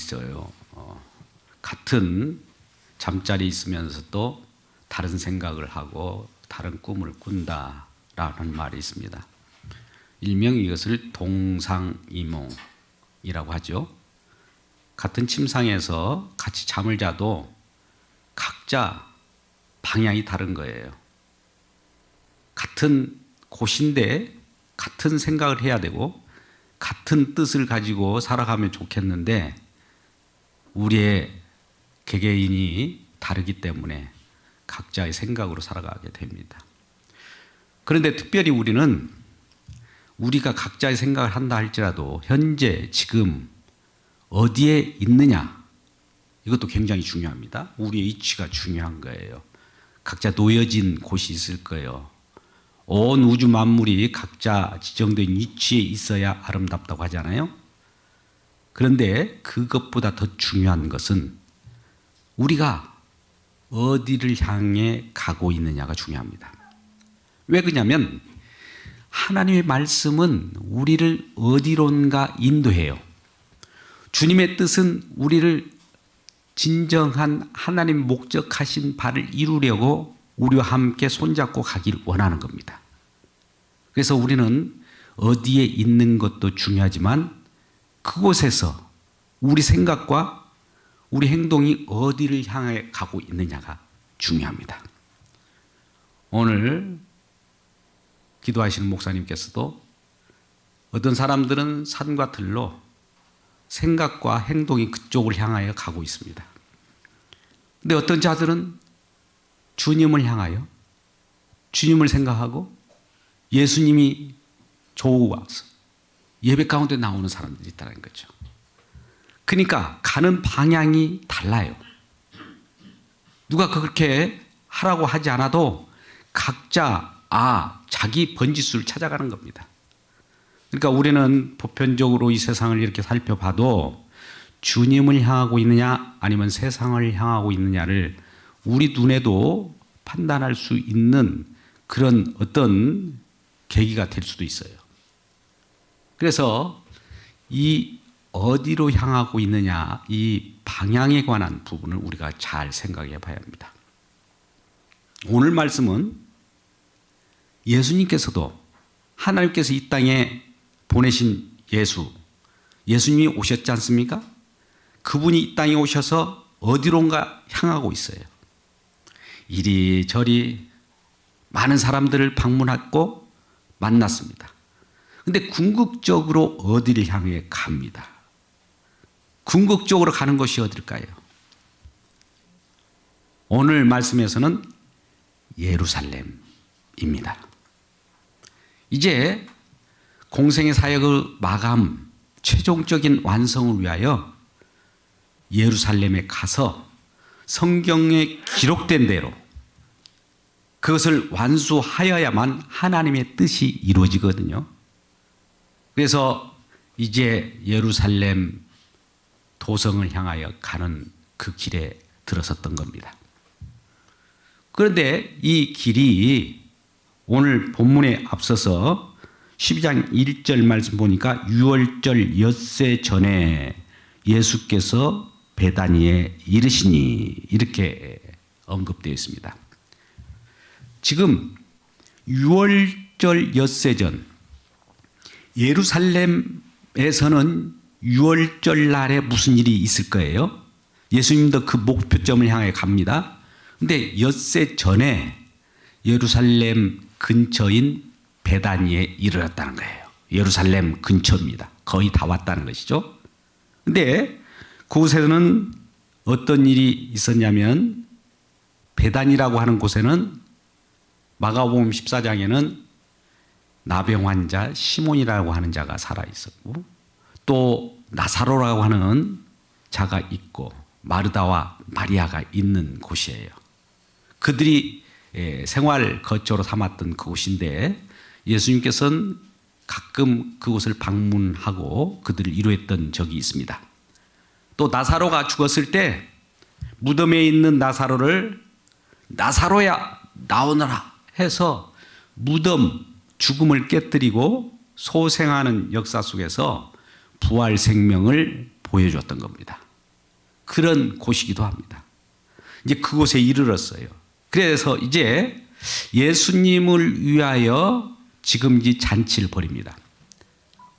있어요. 같은 잠자리에 있으면서도 다른 생각을 하고 다른 꿈을 꾼다라는 말이 있습니다. 일명 이것을 동상이몽이라고 하죠. 같은 침상에서 같이 잠을 자도 각자 방향이 다른 거예요. 같은 곳인데 같은 생각을 해야 되고 같은 뜻을 가지고 살아가면 좋겠는데 우리의 개개인이 다르기 때문에 각자의 생각으로 살아가게 됩니다. 그런데 특별히 우리는 우리가 각자의 생각을 한다 할지라도 현재 지금 어디에 있느냐, 이것도 굉장히 중요합니다. 우리의 위치가 중요한 거예요. 각자 놓여진 곳이 있을 거예요. 온 우주 만물이 각자 지정된 위치에 있어야 아름답다고 하잖아요. 그런데 그것보다 더 중요한 것은 우리가 어디를 향해 가고 있느냐가 중요합니다. 왜 그러냐면 하나님의 말씀은 우리를 어디론가 인도해요. 주님의 뜻은 우리를 진정한 하나님 목적하신 바를 이루려고 우리와 함께 손잡고 가길 원하는 겁니다. 그래서 우리는 어디에 있는 것도 중요하지만 그곳에서 우리 생각과 우리 행동이 어디를 향해 가고 있느냐가 중요합니다. 오늘 기도하시는 목사님께서도 어떤 사람들은 산과 들로 생각과 행동이 그쪽을 향하여 가고 있습니다. 근데 어떤 자들은 주님을 향하여 주님을 생각하고 예수님이 조우고 와서 예배 가운데 나오는 사람들이 있다는 거죠. 그러니까 가는 방향이 달라요. 누가 그렇게 하라고 하지 않아도 각자 자기 번지수를 찾아가는 겁니다. 그러니까 우리는 보편적으로 이 세상을 이렇게 살펴봐도 주님을 향하고 있느냐 아니면 세상을 향하고 있느냐를 우리 눈에도 판단할 수 있는 그런 어떤 계기가 될 수도 있어요. 그래서 이 어디로 향하고 있느냐, 이 방향에 관한 부분을 우리가 잘 생각해 봐야 합니다. 오늘 말씀은 예수님께서도 하나님께서 이 땅에 보내신 예수님이 오셨지 않습니까? 그분이 이 땅에 오셔서 어디론가 향하고 있어요. 이리저리 많은 사람들을 방문했고 만났습니다. 그런데 궁극적으로 어디를 향해 갑니다. 궁극적으로 가는 곳이 어딜까요? 오늘 말씀에서는 예루살렘입니다. 이제 공생의 사역의 마감, 최종적인 완성을 위하여 예루살렘에 가서 성경에 기록된 대로 그것을 완수하여야만 하나님의 뜻이 이루어지거든요. 그래서 이제 예루살렘 도성을 향하여 가는 그 길에 들어섰던 겁니다. 그런데 이 길이 오늘 본문에 앞서서 12장 1절 말씀 보니까 6월절 엿새 전에 예수께서 베다니에 이르시니 이렇게 언급되어 있습니다. 지금 6월절 엿새 전, 예루살렘에서는 6월절 날에 무슨 일이 있을 거예요? 예수님도 그 목표점을 향해 갑니다. 그런데 엿새 전에 예루살렘 근처인 베다니에 이르렀다는 거예요. 예루살렘 근처입니다. 거의 다 왔다는 것이죠. 그런데 그곳에는 어떤 일이 있었냐면 베다니라고 하는 곳에는 마가복음 14장에는 나병 환자 시몬이라고 하는 자가 살아 있었고 또 나사로라고 하는 자가 있고 마르다와 마리아가 있는 곳이에요. 그들이 생활 거처로 삼았던 그곳인데 예수님께서는 가끔 그곳을 방문하고 그들을 위로했던 적이 있습니다. 또 나사로가 죽었을 때 무덤에 있는 나사로를 나사로야 나오너라 해서 무덤 죽음을 깨뜨리고 소생하는 역사 속에서 부활 생명을 보여줬던 겁니다. 그런 곳이기도 합니다. 이제 그곳에 이르렀어요. 그래서 이제 예수님을 위하여 지금 이 잔치를 벌입니다.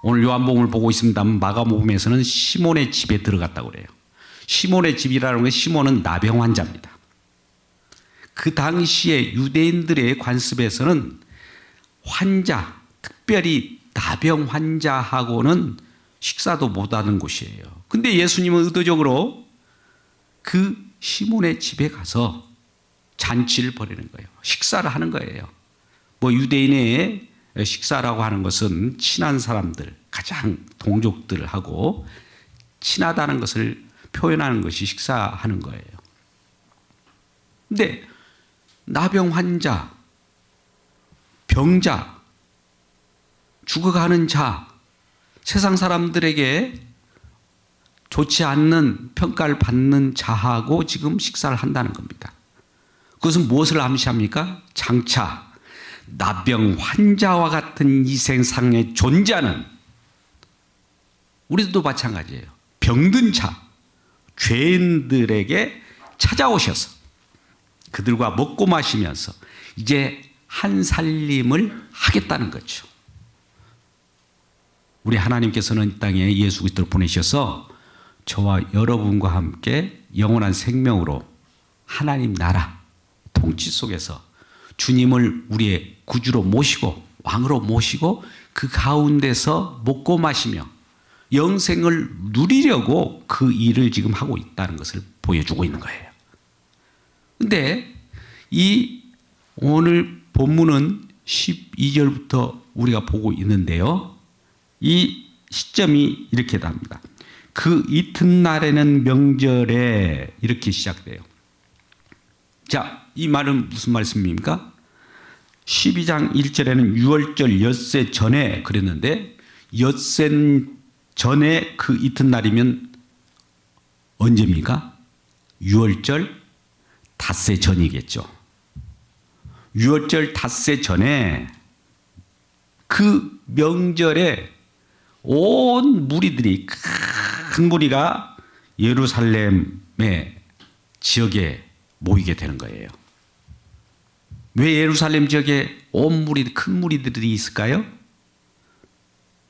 오늘 요한복음을 보고 있습니다만 마가복음에서는 시몬의 집에 들어갔다고 그래요. 시몬의 집이라는 건 시몬은 나병 환자입니다. 그 당시에 유대인들의 관습에서는 환자, 특별히 나병 환자하고는 식사도 못하는 곳이에요. 근데 예수님은 의도적으로 그 시몬의 집에 가서 잔치를 벌이는 거예요. 식사를 하는 거예요. 뭐 유대인의 식사라고 하는 것은 친한 사람들, 가장 동족들하고 친하다는 것을 표현하는 것이 식사하는 거예요. 근데 나병 환자, 병자, 죽어가는 자, 세상 사람들에게 좋지 않는 평가를 받는 자하고 지금 식사를 한다는 겁니다. 그것은 무엇을 암시합니까? 장차 나병 환자와 같은 이 세상에 존재하는 우리도 마찬가지예요. 병든 자, 죄인들에게 찾아오셔서 그들과 먹고 마시면서 이제 한 살림을 하겠다는 거죠. 우리 하나님께서는 이 땅에 예수 그리스도를 보내셔서 저와 여러분과 함께 영원한 생명으로 하나님 나라 통치 속에서 주님을 우리의 구주로 모시고 왕으로 모시고 그 가운데서 먹고 마시며 영생을 누리려고 그 일을 지금 하고 있다는 것을 보여주고 있는 거예요. 그런데 이 오늘 본문은 12절부터 우리가 보고 있는데요. 이 시점이 이렇게 답니다. 그 이튿날에는 명절에 이렇게 시작돼요. 자, 이 말은 무슨 말씀입니까? 12장 1절에는 유월절 엿새 전에 그랬는데 엿새 전에 그 이튿날이면 언제입니까? 유월절 닷새 전이겠죠. 유월절 닷새 전에 그 명절에 온 무리들이 큰 무리가 예루살렘의 지역에 모이게 되는 거예요. 왜 예루살렘 지역에 온 무리, 큰 무리들이 있을까요?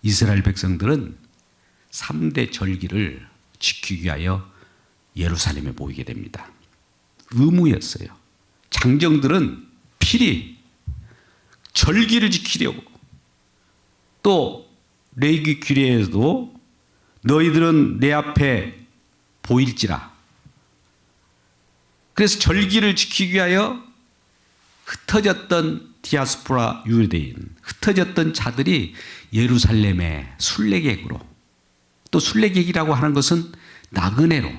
이스라엘 백성들은 3대 절기를 지키기 위하여 예루살렘에 모이게 됩니다. 의무였어요. 장정들은 필히 절기를 지키려고 또 레위기 규례에도 너희들은 내 앞에 보일지라. 그래서 절기를 지키기 위하여 흩어졌던 디아스포라 유대인, 흩어졌던 자들이 예루살렘의 순례객으로, 또 순례객이라고 하는 것은 나그네로,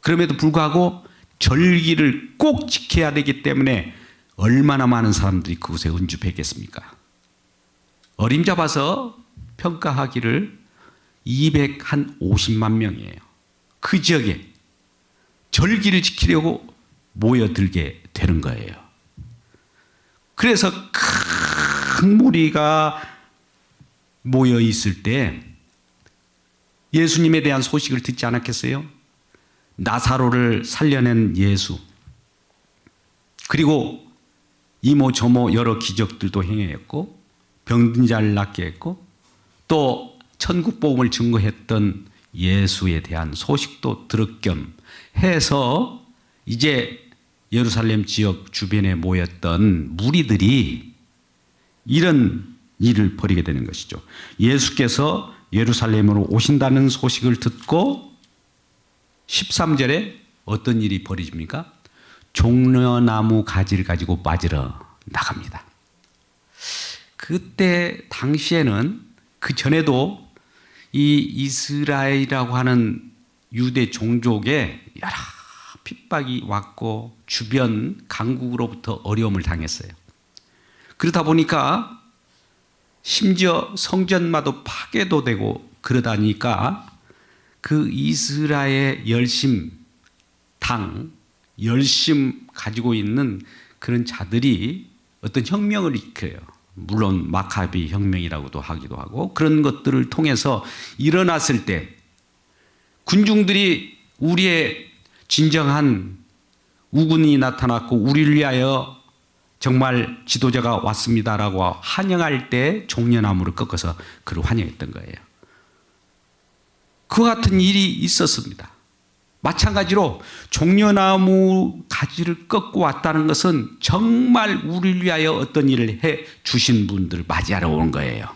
그럼에도 불구하고 절기를 꼭 지켜야 되기 때문에 얼마나 많은 사람들이 그곳에 운집했겠습니까? 어림잡아서 평가하기를 250만 명이에요. 그 지역에 절기를 지키려고 모여들게 되는 거예요. 그래서 큰 무리가 모여 있을 때 예수님에 대한 소식을 듣지 않았겠어요? 나사로를 살려낸 예수, 그리고 이모 저모 여러 기적들도 행했고 병든 자를 낫게 했고 또 천국 복음을 증거했던 예수에 대한 소식도 들을 겸 해서 이제 예루살렘 지역 주변에 모였던 무리들이 이런 일을 벌이게 되는 것이죠. 예수께서 예루살렘으로 오신다는 소식을 듣고 13절에 어떤 일이 벌어집니까? 종려나무 가지를 가지고 맞으러 나갑니다. 그때 당시에는 그 전에도 이 이스라엘이라고 하는 유대 종족에 여러 핍박이 왔고 주변 강국으로부터 어려움을 당했어요. 그러다 보니까 심지어 성전마도 파괴도 되고 그러다니까 그 이스라엘 열심 가지고 있는 그런 자들이 어떤 혁명을 일으켜요. 물론 마카비 혁명이라고도 하기도 하고 그런 것들을 통해서 일어났을 때 군중들이 우리의 진정한 우군이 나타났고 우리를 위하여 정말 지도자가 왔습니다라고 환영할 때 종려나무를 꺾어서 그를 환영했던 거예요. 그와 같은 일이 있었습니다. 마찬가지로 종려나무 가지를 꺾고 왔다는 것은 정말 우리를 위하여 어떤 일을 해 주신 분들을 맞이하러 오는 거예요.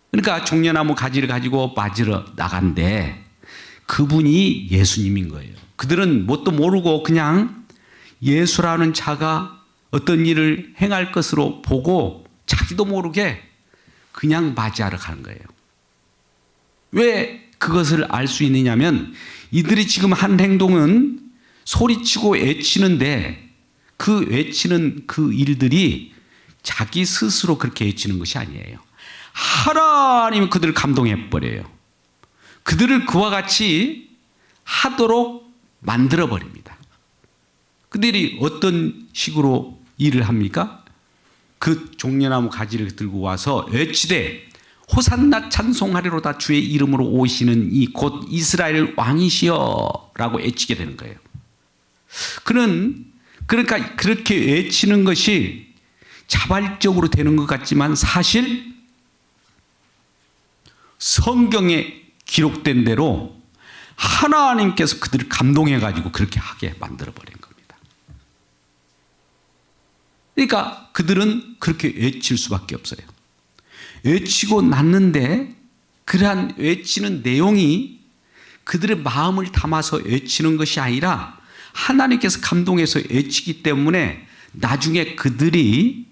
그러니까 종려나무 가지를 가지고 맞으러 나간데 그분이 예수님인 거예요. 그들은 뭣도 모르고 그냥 예수라는 자가 어떤 일을 행할 것으로 보고 자기도 모르게 그냥 맞이하러 가는 거예요. 왜 그것을 알 수 있느냐면 이들이 지금 한 행동은 소리치고 외치는데 그 외치는 그 일들이 자기 스스로 그렇게 외치는 것이 아니에요. 하나님은 그들을 감동해 버려요. 그들을 그와 같이 하도록 만들어 버립니다. 그들이 어떤 식으로 일을 합니까? 그 종려나무 가지를 들고 와서 외치되 호산나 찬송하리로다 주의 이름으로 오시는 이 곧 이스라엘 왕이시여 라고 외치게 되는 거예요. 그러니까 그렇게 외치는 것이 자발적으로 되는 것 같지만 사실 성경에 기록된 대로 하나님께서 그들을 감동해 가지고 그렇게 하게 만들어 버린 겁니다. 그러니까 그들은 그렇게 외칠 수밖에 없어요. 외치고 났는데 그러한 외치는 내용이 그들의 마음을 담아서 외치는 것이 아니라 하나님께서 감동해서 외치기 때문에 나중에 그들이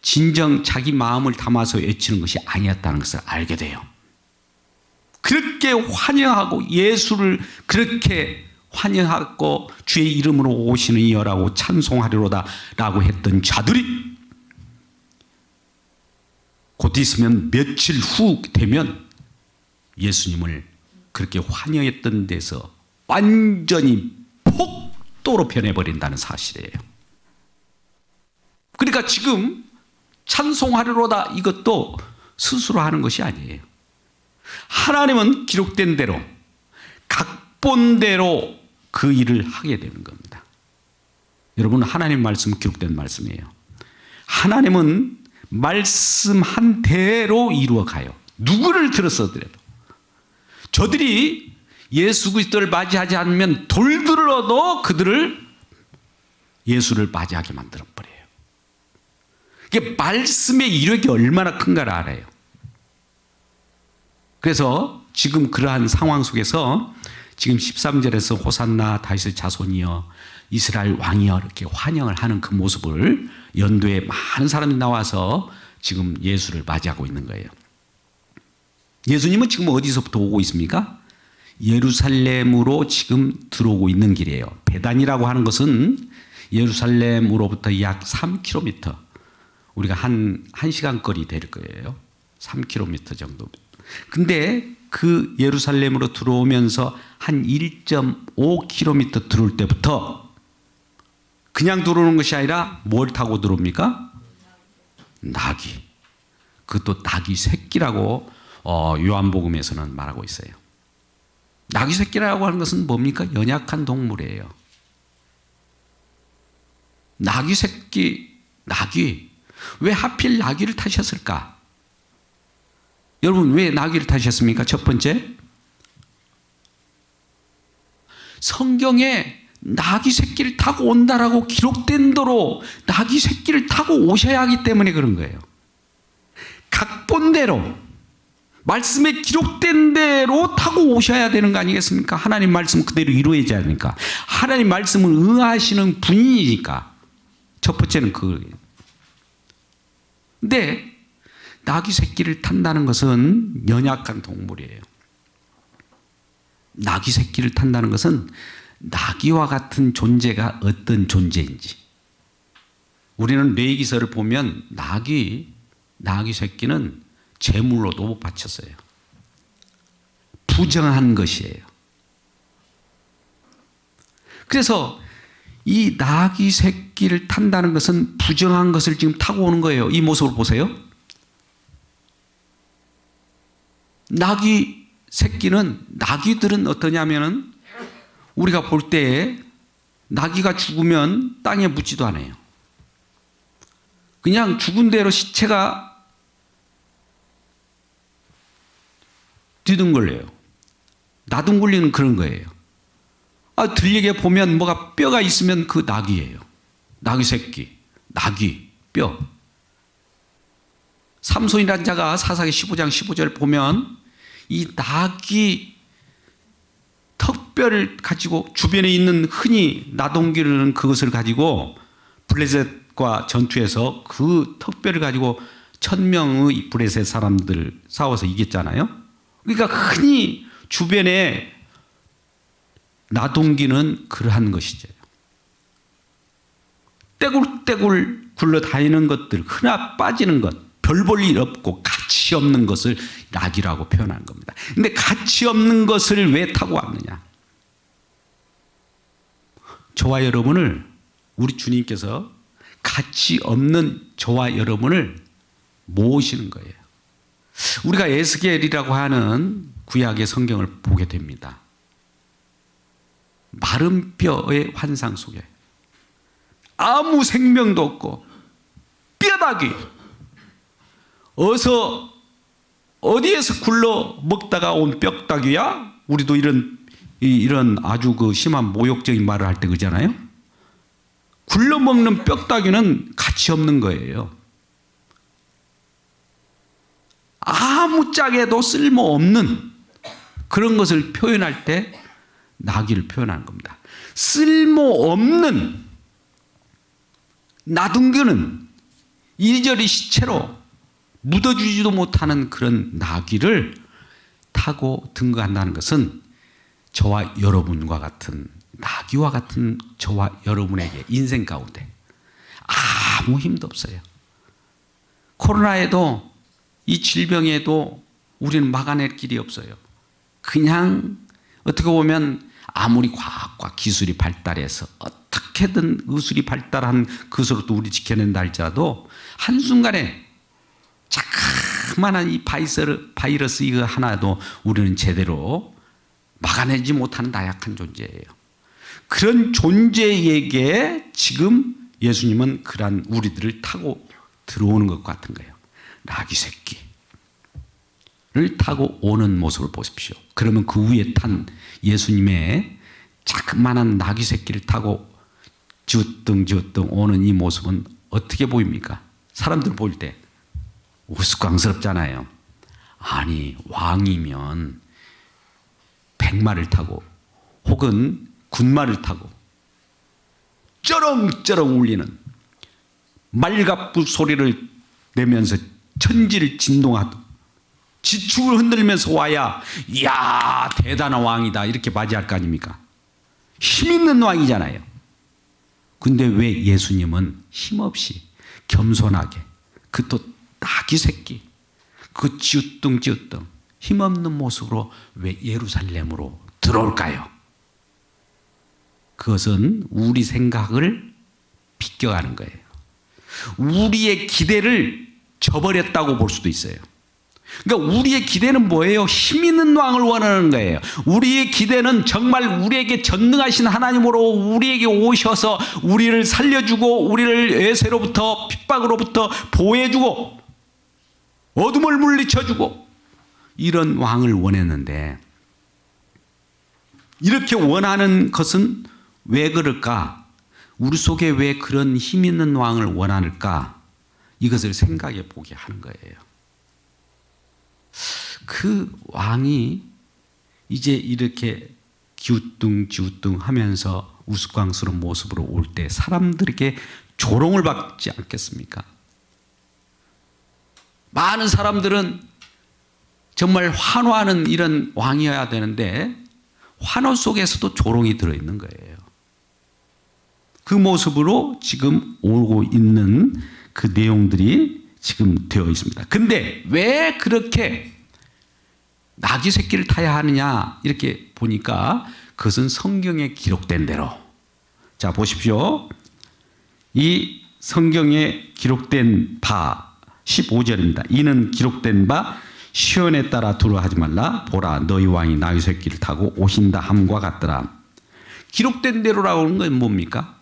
진정 자기 마음을 담아서 외치는 것이 아니었다는 것을 알게 돼요. 그렇게 환영하고 예수를 그렇게 환영하고 주의 이름으로 오시는 이여라고 찬송하리로다 라고 했던 자들이 곧 있으면 며칠 후 되면 예수님을 그렇게 환영했던 데서 완전히 폭도로 변해버린다는 사실이에요. 그러니까 지금 찬송하리로다 이것도 스스로 하는 것이 아니에요. 하나님은 기록된 대로 각본대로 그 일을 하게 되는 겁니다. 여러분, 하나님 말씀은 기록된 말씀이에요. 하나님은 말씀한 대로 이루어가요. 누구를 들었어더라도. 저들이 예수 그리스도를 맞이하지 않으면 돌들어도 그들을 예수를 맞이하게 만들어버려요. 이게 말씀의 이력이 얼마나 큰가를 알아요. 그래서 지금 그러한 상황 속에서 지금 13절에서 호산나 다윗의 자손이여 이스라엘 왕이여 이렇게 환영을 하는 그 모습을 연도에 많은 사람이 나와서 지금 예수를 맞이하고 있는 거예요. 예수님은 지금 어디서부터 오고 있습니까? 예루살렘으로 지금 들어오고 있는 길이에요. 베단이라고 하는 것은 예루살렘으로부터 약 3km, 우리가 한 시간 거리 될 거예요. 3km 정도. 근데 그 예루살렘으로 들어오면서 한 1.5km 들어올 때부터 그냥 들어오는 것이 아니라 뭘 타고 들어옵니까? 나귀. 그것도 나귀 새끼라고 요한복음에서는 말하고 있어요. 나귀 새끼라고 하는 것은 뭡니까? 연약한 동물이에요. 나귀 새끼, 나귀. 왜 하필 나귀를 타셨을까? 여러분, 왜 나귀를 타셨습니까? 첫 번째, 성경에 나귀 새끼를 타고 온다라고 기록된 대로 나귀 새끼를 타고 오셔야 하기 때문에 그런 거예요. 각본대로 말씀에 기록된 대로 타고 오셔야 되는 거 아니겠습니까? 하나님 말씀 그대로 이루어져야 하니까. 하나님 말씀을 응하시는 분이니까. 첫 번째는 그거예요. 근데 나귀 새끼를 탄다는 것은 연약한 동물이에요. 나귀 새끼를 탄다는 것은 나귀와 같은 존재가 어떤 존재인지. 우리는 레위기서를 보면 나귀 새끼는 제물로도 못 바쳤어요. 부정한 것이에요. 그래서 이 나귀 새끼를 탄다는 것은 부정한 것을 지금 타고 오는 거예요. 이 모습을 보세요. 나귀 새끼는, 나귀들은 어떠냐면은 우리가 볼 때 나귀가 죽으면 땅에 묻지도 않아요. 그냥 죽은 대로 시체가 뒤둥걸려요. 나둥걸리는 그런 거예요. 들리게 보면 뭐가 뼈가 있으면 그 나귀예요. 나귀 새끼, 나귀, 뼈. 삼손이라는 자가 사사기 15장 15절 보면 이 나귀 턱뼈를 가지고 주변에 있는 흔히 나동기르는 그것을 가지고 블레셋과 전투에서 그 턱뼈를 가지고 1000명의 블레셋 사람들 싸워서 이겼잖아요. 그러니까 흔히 주변에 나동기는 그러한 것이죠. 떼굴떼굴 굴러다니는 것들, 흔하 빠지는 것, 별 볼 일 없고 가치 없는 것을 낙이라고 표현한 겁니다. 근데 가치 없는 것을 왜 타고 왔느냐? 저와 여러분을, 우리 주님께서 가치 없는 저와 여러분을 모으시는 거예요. 우리가 에스겔이라고 하는 구약의 성경을 보게 됩니다. 마른 뼈의 환상 속에 아무 생명도 없고 뼈다귀, 어디에서 굴러 먹다가 온 뼈다귀야? 우리도 이런 아주 그 심한 모욕적인 말을 할 때 그러잖아요. 굴러 먹는 뼈다귀는 가치 없는 거예요. 아무짝에도 쓸모없는 그런 것을 표현할 때 나귀를 표현하는 겁니다. 쓸모없는 나둥기는 이리저리 시체로 묻어주지도 못하는 그런 나귀를 타고 등거한다는 것은 저와 여러분과 같은, 나귀와 같은 저와 여러분에게 인생 가운데 아무 힘도 없어요. 코로나에도 이 질병에도 우리는 막아낼 길이 없어요. 그냥 어떻게 보면 아무리 과학과 기술이 발달해서 어떻게든 의술이 발달한 것으로도 우리 지켜낸다 할지라도 한순간에 자그마한 이 바이러스 이거 하나도 우리는 제대로 막아내지 못하는 나약한 존재예요. 그런 존재에게 지금 예수님은 그러한 우리들을 타고 들어오는 것 같은 거예요. 나귀 새끼를 타고 오는 모습을 보십시오. 그러면 그 위에 탄 예수님의 자그마한 나귀 새끼를 타고 지우뚱 오는 이 모습은 어떻게 보입니까? 사람들 볼 때 우스꽝스럽잖아요. 아니, 왕이면 백마를 타고 혹은 군마를 타고 쩌렁쩌렁 울리는 말갑부 소리를 내면서 천지를 진동하듯 지축을 흔들면서 와야 이야 대단한 왕이다 이렇게 맞이할 거 아닙니까? 힘 있는 왕이잖아요. 근데 왜 예수님은 힘없이 겸손하게 그 또 나귀 새끼 그 지우뚱 힘없는 모습으로 왜 예루살렘으로 들어올까요? 그것은 우리 생각을 비껴가는 거예요. 우리의 기대를 저버렸다고 볼 수도 있어요. 그러니까 우리의 기대는 뭐예요? 힘 있는 왕을 원하는 거예요. 우리의 기대는 정말 우리에게 전능하신 하나님으로 우리에게 오셔서 우리를 살려주고 우리를 외세로부터 핍박으로부터 보호해주고 어둠을 물리쳐주고 이런 왕을 원했는데, 이렇게 원하는 것은 왜 그럴까? 우리 속에 왜 그런 힘 있는 왕을 원할까? 이것을 생각해 보게 하는 거예요. 그 왕이 이제 이렇게 기우뚱 하면서 우스꽝스러운 모습으로 올 때 사람들에게 조롱을 받지 않겠습니까? 많은 사람들은 정말 환호하는 이런 왕이어야 되는데 환호 속에서도 조롱이 들어있는 거예요. 그 모습으로 지금 오고 있는 그 내용들이 지금 되어 있습니다. 근데 왜 그렇게 나귀 새끼를 타야 하느냐 이렇게 보니까 그것은 성경에 기록된 대로, 자 보십시오. 이 성경에 기록된 바 15절입니다. 이는 기록된 바 시온에 따라 두려워하지 말라. 보라 너희 왕이 나귀 새끼를 타고 오신다 함과 같더라. 기록된 대로라고 하는 건 뭡니까?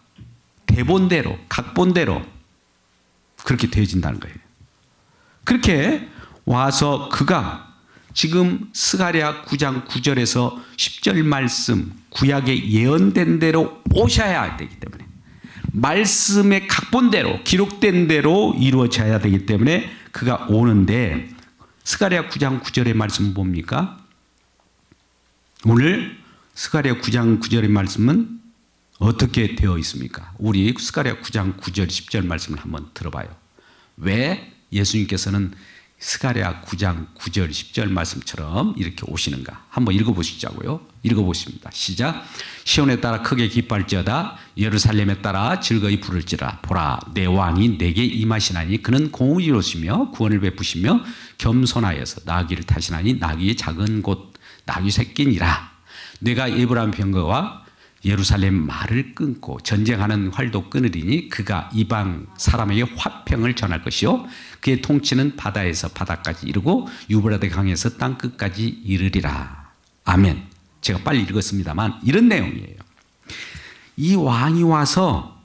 대본대로, 각본대로 그렇게 되어진다는 거예요. 그렇게 와서 그가 지금 스가랴 9장 9절에서 10절 말씀 구약에 예언된 대로 오셔야 되기 때문에 말씀의 각본대로 기록된 대로 이루어져야 되기 때문에 그가 오는데 스가랴 9장 9절의 말씀은 뭡니까? 오늘 스가랴 9장 9절의 말씀은 어떻게 되어 있습니까? 우리 스가랴 9장 9절 10절 말씀을 한번 들어봐요. 왜 예수님께서는 스가랴 9장 9절 10절 말씀처럼 이렇게 오시는가? 한번 읽어보시자고요. 읽어보십니다. 시작. 시온에 따라 크게 기뻐할지어다 예루살렘에 따라 즐거이 부를지라. 보라 내 왕이 내게 임하시나니 그는 공의로우시며 구원을 베푸시며 겸손하여서 나귀를 타시나니 나귀의 작은 곳 나귀 새끼니라. 내가 에브라임 병거와 예루살렘 말을 끊고 전쟁하는 활도 끊으리니 그가 이방 사람에게 화평을 전할 것이요 그의 통치는 바다에서 바다까지 이르고 유브라데 강에서 땅 끝까지 이르리라. 아멘. 제가 빨리 읽었습니다만 이런 내용이에요. 이 왕이 와서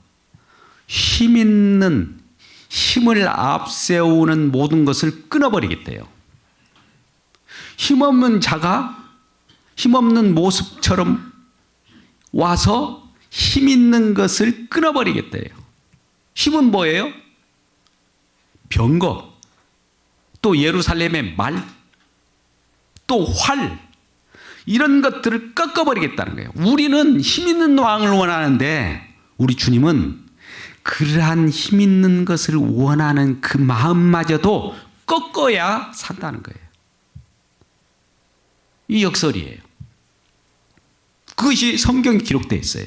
힘 있는 힘을 앞세우는 모든 것을 끊어버리겠대요. 힘없는 자가 힘없는 모습처럼 와서 힘 있는 것을 끊어버리겠대요. 힘은 뭐예요? 병거, 또 예루살렘의 말, 또 활, 이런 것들을 꺾어버리겠다는 거예요. 우리는 힘 있는 왕을 원하는데 우리 주님은 그러한 힘 있는 것을 원하는 그 마음마저도 꺾어야 산다는 거예요. 이 역설이에요. 그것이 성경에 기록되어 있어요.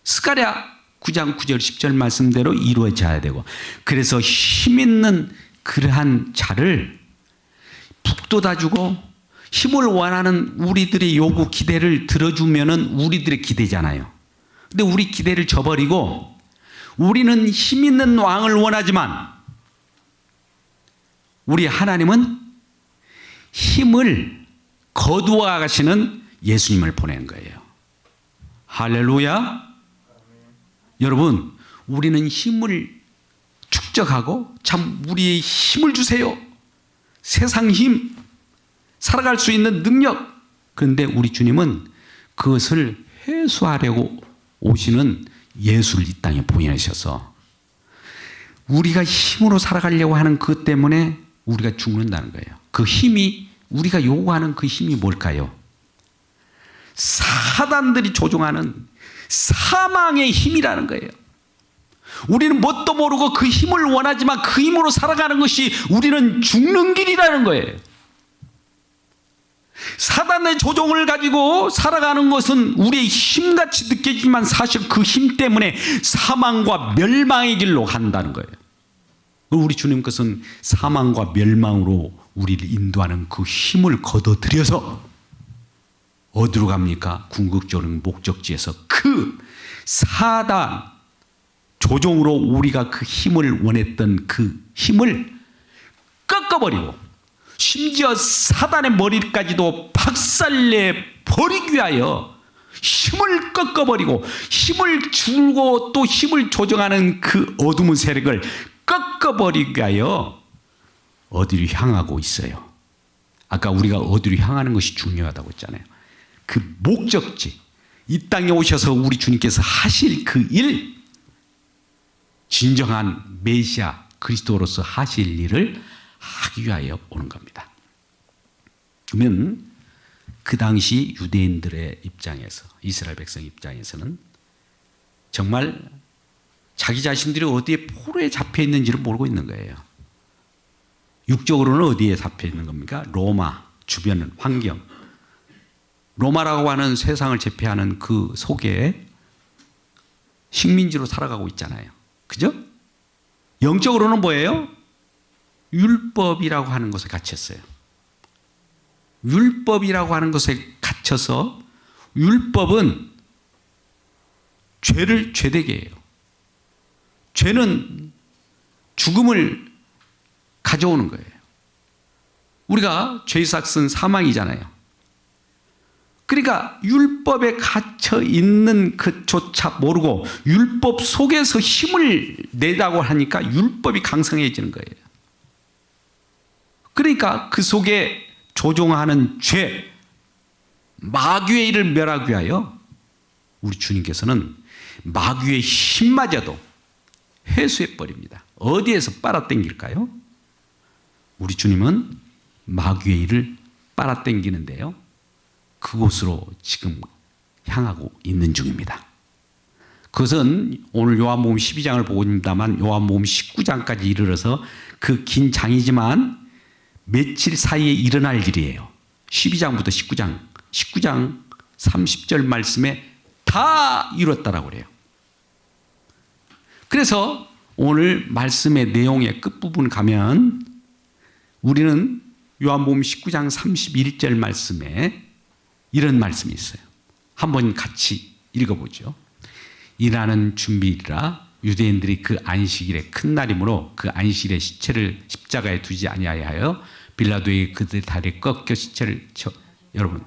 스가랴 9장 9절 10절 말씀대로 이루어져야 되고 그래서 힘 있는 그러한 자를 북돋아주고 힘을 원하는 우리들의 요구 기대를 들어주면은 우리들의 기대잖아요. 근데 우리 기대를 저버리고 우리는 힘 있는 왕을 원하지만 우리 하나님은 힘을 거두어 가시는 예수님을 보낸 거예요. 할렐루야. 여러분 우리는 힘을 축적하고 참 우리의 힘을 주세요. 세상 힘, 살아갈 수 있는 능력. 그런데 우리 주님은 그것을 회수하려고 오시는 예수를 이 땅에 보내셔서 우리가 힘으로 살아가려고 하는 그것 때문에 우리가 죽는다는 거예요. 그 힘이 우리가 요구하는 그 힘이 뭘까요? 사단들이 조종하는 사망의 힘이라는 거예요. 우리는 뭣도 모르고 그 힘을 원하지만 그 힘으로 살아가는 것이 우리는 죽는 길이라는 거예요. 사단의 조종을 가지고 살아가는 것은 우리의 힘같이 느껴지지만 사실 그 힘 때문에 사망과 멸망의 길로 간다는 거예요. 우리 주님께서는 사망과 멸망으로 우리를 인도하는 그 힘을 거둬들여서 어디로 갑니까? 궁극적으로 목적지에서 그 사단 조종으로 우리가 그 힘을 원했던 그 힘을 꺾어버리고 심지어 사단의 머리까지도 박살내 버리기 위하여 힘을 꺾어버리고 힘을 주고 또 힘을 조정하는 그 어둠의 세력을 꺾어버리기 위하여 어디로 향하고 있어요. 아까 우리가 어디로 향하는 것이 중요하다고 했잖아요. 그 목적지, 이 땅에 오셔서 우리 주님께서 하실 그 일, 진정한 메시아 그리스도로서 하실 일을 하기 위하여 오는 겁니다. 그러면 그 당시 유대인들의 입장에서, 이스라엘 백성 입장에서는 정말 자기 자신들이 어디에 포로에 잡혀 있는지를 모르고 있는 거예요. 육적으로는 어디에 잡혀 있는 겁니까? 로마 주변 환경, 로마라고 하는 세상을 제패하는 그 속에 식민지로 살아가고 있잖아요. 그죠? 영적으로는 뭐예요? 율법이라고 하는 것에 갇혔어요. 율법이라고 하는 것에 갇혀서 율법은 죄를 죄되게 해요. 죄는 죽음을 가져오는 거예요. 우리가 죄의 삭은 사망이잖아요. 그러니까 율법에 갇혀 있는 것조차 모르고 율법 속에서 힘을 내라고 하니까 율법이 강성해지는 거예요. 그러니까 그 속에 조종하는 죄, 마귀의 일을 멸하기 위하여 우리 주님께서는 마귀의 힘마저도 회수해 버립니다. 어디에서 빨아당길까요? 우리 주님은 마귀의 일을 빨아당기는데요, 그곳으로 지금 향하고 있는 중입니다. 그것은 오늘 요한복음 12장을 보고 있습니다만 요한복음 19장까지 이르러서 그 긴 장이지만 며칠 사이에 일어날 일이에요. 12장부터 19장 30절 말씀에 다 이뤘다라고 그래요. 그래서 오늘 말씀의 내용의 끝부분 가면 우리는 요한복음 19장 31절 말씀에 이런 말씀이 있어요. 한번 같이 읽어보죠. 일하는 준비일이라 유대인들이 그 안식일의 큰 날이므로 그 안식일의 시체를 십자가에 두지 아니하여 빌라도에게 그들 다리에 꺾여 시체를 쳐. 여러분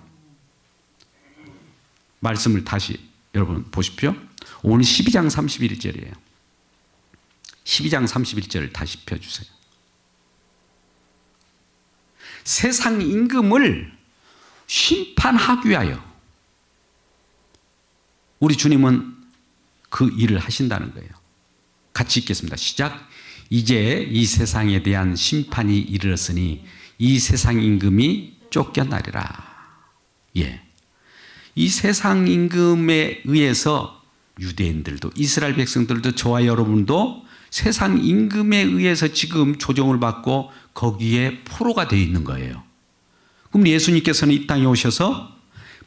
말씀을 다시 여러분 보십시오. 오늘 12장 31절이에요. 12장 31절을 다시 펴주세요. 세상 임금을 심판하기 위하여 우리 주님은 그 일을 하신다는 거예요. 같이 읽겠습니다. 시작. 이제 이 세상에 대한 심판이 이르렀으니 이 세상 임금이 쫓겨나리라. 예. 이 세상 임금에 의해서 유대인들도 이스라엘 백성들도 저와 여러분도 세상 임금에 의해서 지금 조종을 받고 거기에 포로가 되어 있는 거예요. 그럼 예수님께서는 이 땅에 오셔서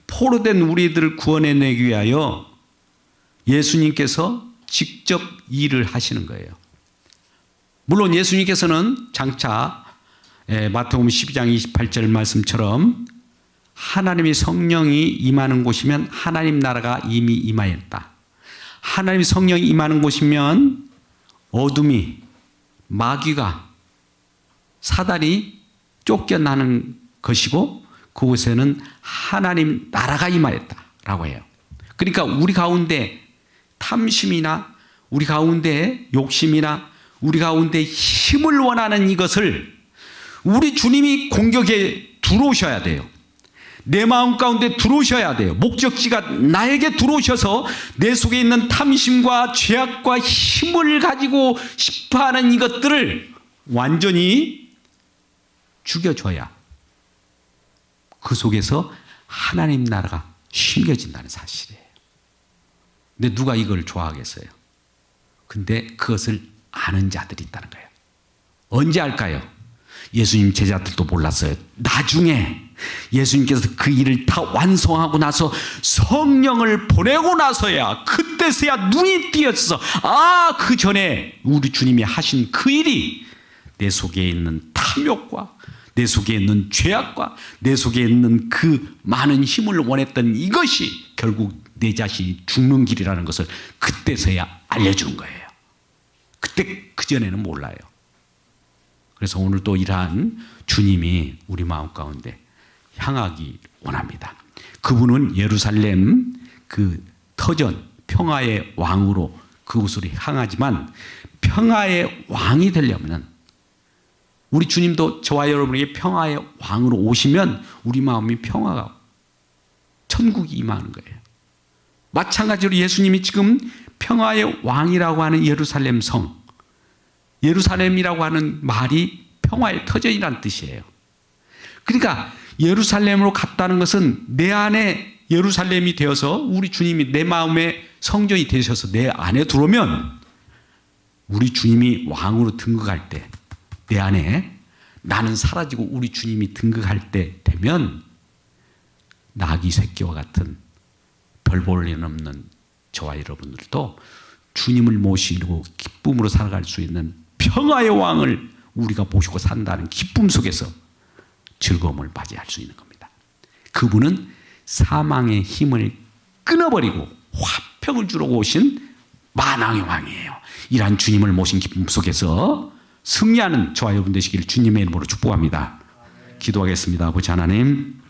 포로된 우리들을 구원해내기 위하여 예수님께서 직접 일을 하시는 거예요. 물론 예수님께서는 장차 마태복음 12장 28절 말씀처럼 하나님의 성령이 임하는 곳이면 하나님 나라가 이미 임하였다. 하나님의 성령이 임하는 곳이면 어둠이, 마귀가, 사단이 쫓겨나는 것이고 그곳에는 하나님 나라가 임하였다라고 해요. 그러니까 우리 가운데 탐심이나 우리 가운데 욕심이나 우리 가운데 힘을 원하는 이것을 우리 주님이 공격에 들어오셔야 돼요. 내 마음 가운데 들어오셔야 돼요. 목적지가 나에게 들어오셔서 내 속에 있는 탐심과 죄악과 힘을 가지고 싶어하는 이것들을 완전히 죽여줘야 그 속에서 하나님 나라가 심겨진다는 사실이에요. 근데 누가 이걸 좋아하겠어요? 근데 그것을 아는 자들이 있다는 거예요. 언제 알까요? 예수님 제자들도 몰랐어요. 나중에 예수님께서 그 일을 다 완성하고 나서 성령을 보내고 나서야 그때서야 눈이 띄었어. 아, 그 전에 우리 주님이 하신 그 일이 내 속에 있는 탐욕과 내 속에 있는 죄악과 내 속에 있는 그 많은 힘을 원했던 이것이 결국 내 자신이 죽는 길이라는 것을 그때서야 알려준 거예요. 그때 그전에는 몰라요. 그래서 오늘도 이러한 주님이 우리 마음 가운데 향하기 원합니다. 그분은 예루살렘 그 터전 평화의 왕으로 그곳으로 향하지만 평화의 왕이 되려면 우리 주님도 저와 여러분에게 평화의 왕으로 오시면 우리 마음이 평화가 천국이 임하는 거예요. 마찬가지로 예수님이 지금 평화의 왕이라고 하는 예루살렘 성, 예루살렘이라고 하는 말이 평화의 터전이라는 뜻이에요. 그러니까 예루살렘으로 갔다는 것은 내 안에 예루살렘이 되어서 우리 주님이 내 마음의 성전이 되셔서 내 안에 들어오면 우리 주님이 왕으로 등극할 때 내 안에 나는 사라지고 우리 주님이 등극할 때 되면 나귀 새끼와 같은 별 볼 일 없는 저와 여러분들도 주님을 모시고 기쁨으로 살아갈 수 있는 평화의 왕을 우리가 모시고 산다는 기쁨 속에서 즐거움을 맞이할 수 있는 겁니다. 그분은 사망의 힘을 끊어버리고 화평을 주러 오신 만왕의 왕이에요. 이러한 주님을 모신 기쁨 속에서 승리하는 저와 여러분 되시기를 주님의 이름으로 축복합니다. 기도하겠습니다. 아버지 하나님,